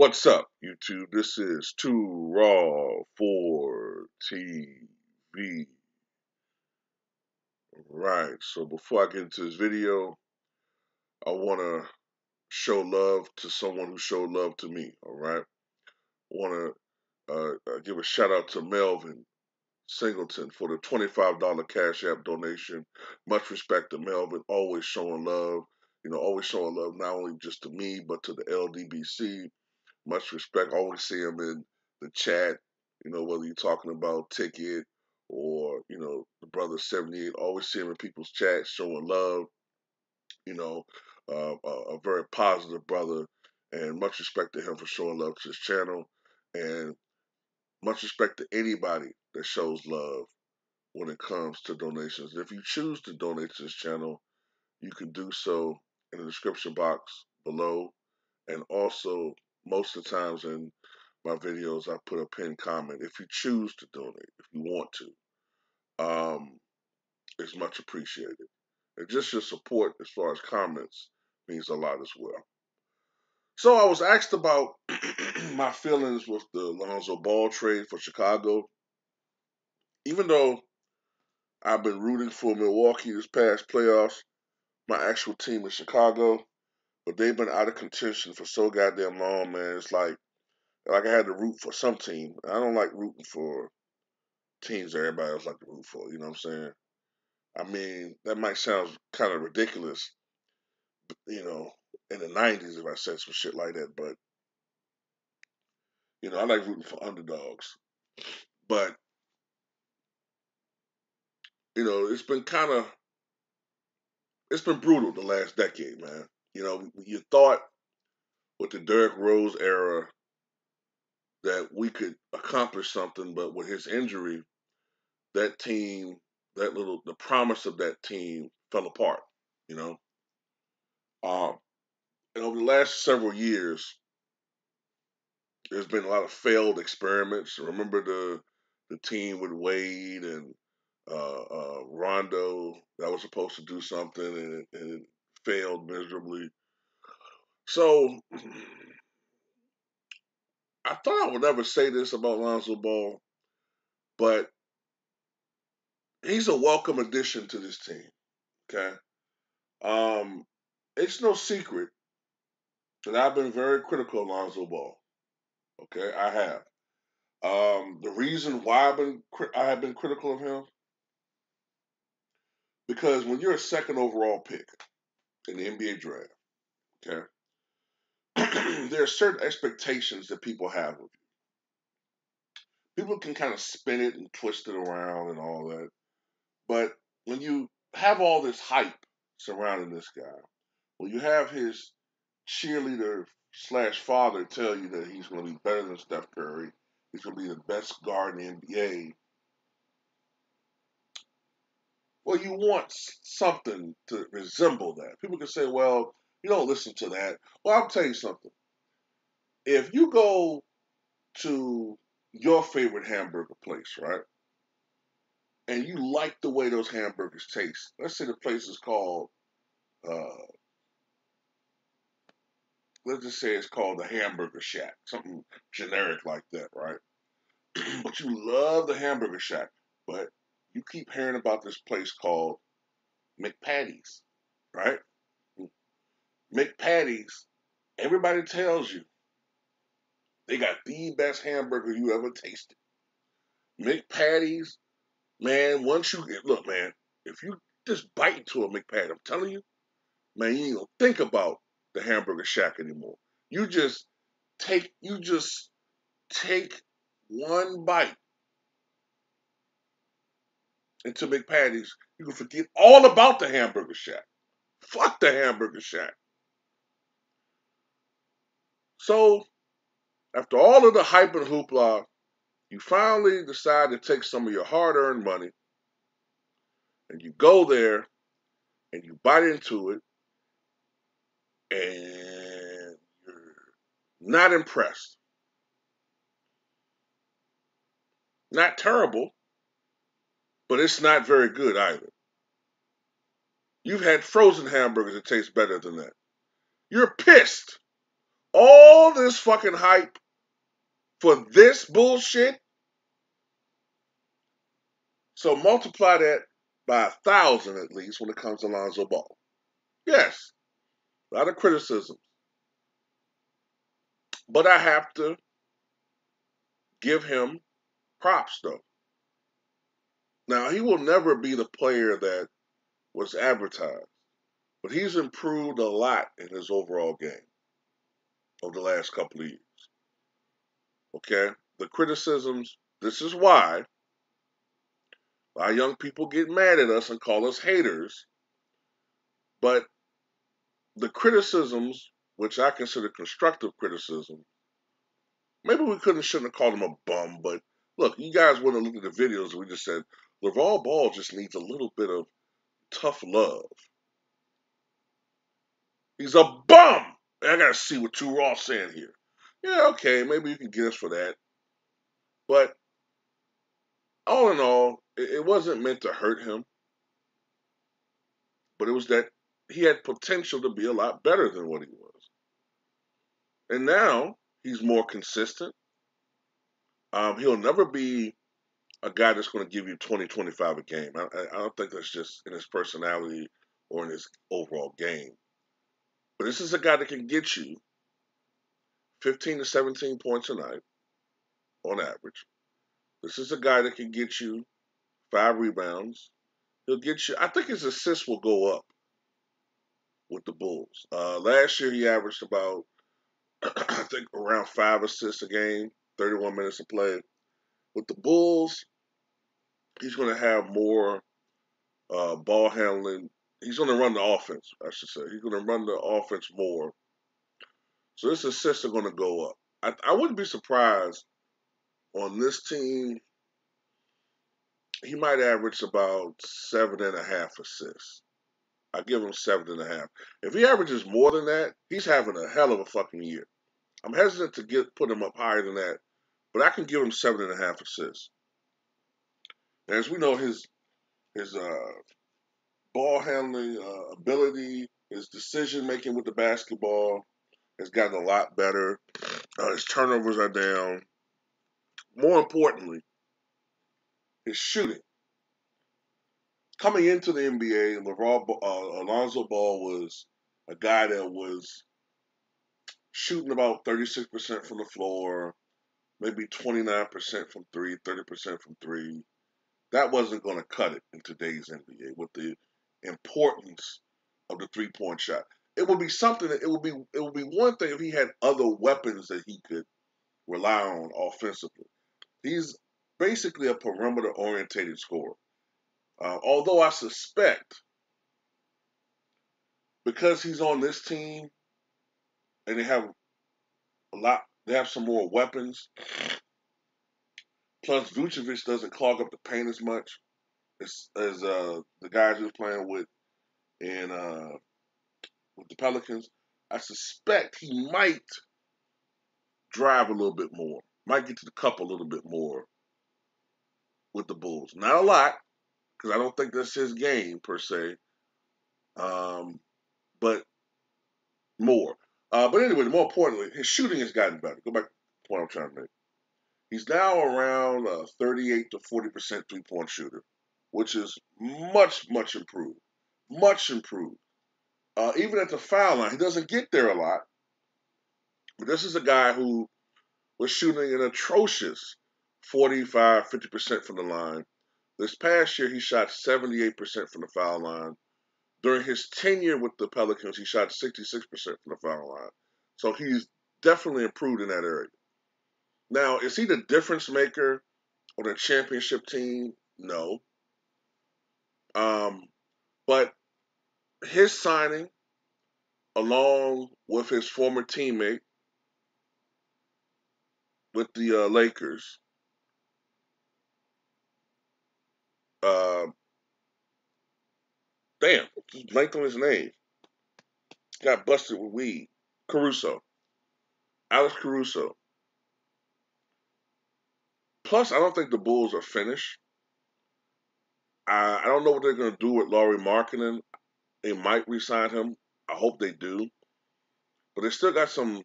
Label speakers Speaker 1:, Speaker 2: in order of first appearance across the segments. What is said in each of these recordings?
Speaker 1: What's up, YouTube? This is Too Raw for TV. Right, so before I get into this video, I want to show love to someone who showed love to me, all right? I want to give a shout out to Melvin Singleton for the $25 Cash App donation. Much respect to Melvin, always showing love, always showing love not only just to me, but to the LDBC. Much respect. I always see him in the chat, whether you're talking about Ticket or, the brother 78. Always see him in people's chats showing love, you know, a very positive brother. And much respect to him for showing love to his channel. And much respect to anybody that shows love when it comes to donations. If you choose to donate to this channel, you can do so in the description box below. And also, most of the times in my videos, I put a pinned comment. If you choose to donate, if you want to, it's much appreciated. And just your support as far as comments means a lot as well. So I was asked about my feelings with the Lonzo Ball trade for Chicago. Even though I've been rooting for Milwaukee this past playoffs, my actual team is Chicago, but they've been out of contention for so goddamn long, man. It's like I had to root for some team. I don't like rooting for teams that everybody else like to root for. You know what I'm saying? I mean, that might sound kind of ridiculous, in the 90s if I said some shit like that, but, I like rooting for underdogs. But, it's been brutal the last decade, man. You thought with the Derrick Rose era that we could accomplish something, but with his injury, that team, the promise of that team fell apart, you know? And over the last several years, there's been a lot of failed experiments. Remember the team with Wade and Rondo that was supposed to do something and it failed miserably. So I thought I would never say this about Lonzo Ball, but he's a welcome addition to this team. Okay, it's no secret that I've been very critical of Lonzo Ball. Okay, I have. The reason why I have been critical of him, because when you're a second overall pick in the NBA draft, okay, there are certain expectations that people have of you. People can kind of spin it and twist it around and all that, but when you have all this hype surrounding this guy, when you have his cheerleader slash father tell you that he's going to be better than Steph Curry, he's going to be the best guard in the NBA. Well, you want something to resemble that. People can say, well, you don't listen to that. Well, I'll tell you something. If you go to your favorite hamburger place, right, and you like the way those hamburgers taste, let's say the place is called, let's just say it's called the Hamburger Shack, something generic like that, right? But you love the Hamburger Shack, but you keep hearing about this place called McPatty's, right? McPatty's, everybody tells you they got the best hamburger you ever tasted. McPatty's, man, once you look, man, if you just bite into a McPatty, I'm telling you, man, you ain't gonna think about the Hamburger Shack anymore. You just take one bite into McPatty's, you can forget all about the Hamburger Shack. Fuck the Hamburger Shack. So, after all of the hype and hoopla, you finally decide to take some of your hard-earned money and you go there and you bite into it and you're not impressed. Not terrible, but it's not very good either. You've had frozen hamburgers that taste better than that. You're pissed. All this fucking hype for this bullshit. So multiply that by 1,000 at least when it comes to Lonzo Ball. Yes, a lot of criticism. But I have to give him props though. Now he will never be the player that was advertised, but he's improved a lot in his overall game over the last couple of years. Okay? The criticisms, this is why our young people get mad at us and call us haters, but the criticisms, which I consider constructive criticism, maybe we shouldn't have called him a bum, but look, you guys want to look at the videos, we just said, LeVar Ball just needs a little bit of tough love. He's a bum! I gotta see what Two Ross saying here. Yeah, okay, maybe you can get us for that. But all in all, it wasn't meant to hurt him, but it was that he had potential to be a lot better than what he was. And now he's more consistent. He'll never be a guy that's going to give you 20, 25 a game. I don't think that's just in his personality or in his overall game. But this is a guy that can get you 15 to 17 points a night on average. This is a guy that can get you 5 rebounds. He'll get you, I think his assists will go up with the Bulls. Last year he averaged about, I think, around 5 assists a game, 31 minutes of play. With the Bulls, he's going to have more ball handling. He's going to run the offense, I should say. He's going to run the offense more. So his assists are going to go up. I wouldn't be surprised on this team. He might average about 7.5 assists. I give him 7.5. If he averages more than that, he's having a hell of a fucking year. I'm hesitant to put him up higher than that, but I can give him 7.5 assists. And as we know, his ball handling ability, his decision making with the basketball has gotten a lot better. His turnovers are down. More importantly, his shooting. Coming into the NBA, Lonzo Ball was a guy that was shooting about 36% from the floor, maybe 29% from three, 30% from three. That wasn't going to cut it in today's NBA with the importance of the 3-point shot. It would be something that it would be one thing if he had other weapons that he could rely on offensively. He's basically a perimeter orientated scorer. Although I suspect because he's on this team and they have some more weapons. Plus, Vucevic doesn't clog up the paint as much as the guys he was playing with with the Pelicans. I suspect he might drive a little bit more, might get to the cup a little bit more with the Bulls. Not a lot, because I don't think that's his game per se, but more. But anyway, more importantly, his shooting has gotten better. Go back to the point I'm trying to make. He's now around 38 to 40% 3-point shooter, which is much, much improved. Much improved. Even at the foul line, he doesn't get there a lot. But this is a guy who was shooting an atrocious 45, 50% from the line. This past year, he shot 78% from the foul line. During his tenure with the Pelicans, he shot 66% from the foul line. So he's definitely improved in that area. Now, is he the difference maker on a championship team? No. But his signing, along with his former teammate with the Lakers, uh, damn, just blanked on his name. Got busted with weed. Caruso. Alex Caruso. Plus, I don't think the Bulls are finished. I don't know what they're going to do with Lauri Markkanen. They might re-sign him. I hope they do. But they still got some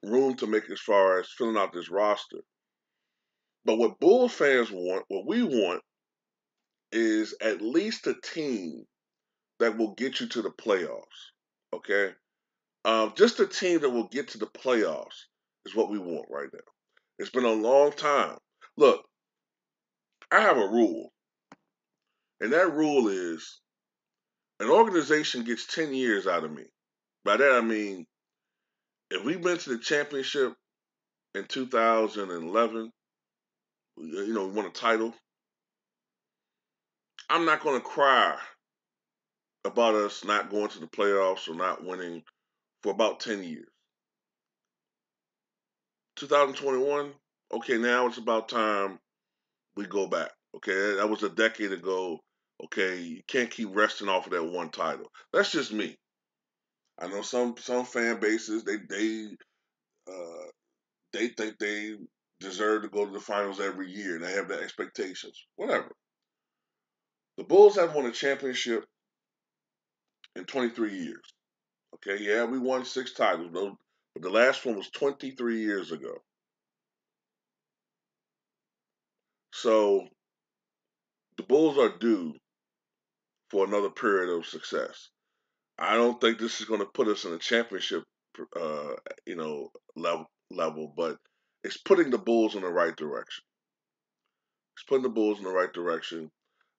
Speaker 1: room to make as far as filling out this roster. But what Bulls fans want, what we want, is at least a team that will get you to the playoffs. Okay? Just a team that will get to the playoffs is what we want right now. It's been a long time. Look, I have a rule, and that rule is an organization gets 10 years out of me. By that I mean, if we've been to the championship in 2011, we won a title, I'm not going to cry about us not going to the playoffs or not winning for about 10 years. 2021, okay, now it's about time we go back. Okay, that was a decade ago. Okay, you can't keep resting off of that one title. That's just me. I know some fan bases uh, they think they deserve to go to the finals every year and they have their expectations. Whatever. The Bulls have won a championship in 23 years. Okay, yeah, we won 6 titles, but the last one was 23 years ago. So the Bulls are due for another period of success. I don't think this is going to put us in a championship, uh, level, but it's putting the Bulls in the right direction. It's putting the Bulls in the right direction.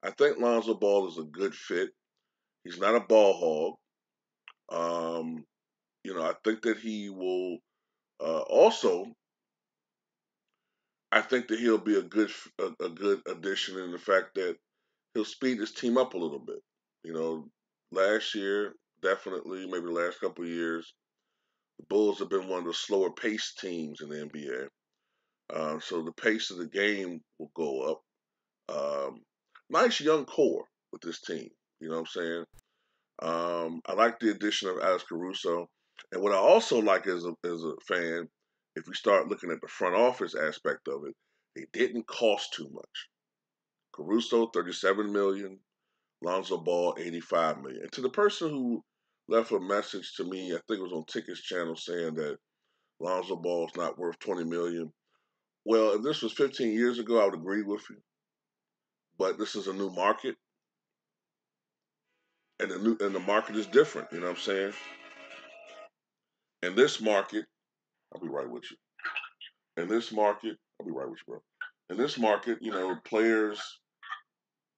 Speaker 1: I think Lonzo Ball is a good fit. He's not a ball hog. I think that he will also. I think that he'll be a good addition in the fact that he'll speed his team up a little bit. You know, last year, definitely, maybe the last couple of years, the Bulls have been one of the slower paced teams in the NBA. So the pace of the game will go up. Nice young core with this team. You know what I'm saying? I like the addition of Alex Caruso. And what I also like as a fan, if we start looking at the front office aspect of it, it didn't cost too much. Caruso, $37 million. Lonzo Ball, $85 million. And to the person who left a message to me, I think it was on Tickets channel, saying that Lonzo Ball is not worth $20 million. Well, if this was 15 years ago, I would agree with you. But this is a new market, and the market is different. You know what I'm saying? In this market, I'll be right with you. In this market, I'll be right with you, bro. In this market, players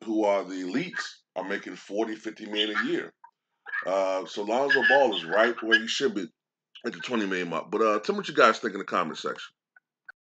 Speaker 1: who are the elites are making 40, 50 million a year. So Lonzo Ball is right where he should be at the 20 million mark. But tell me what you guys think in the comment section.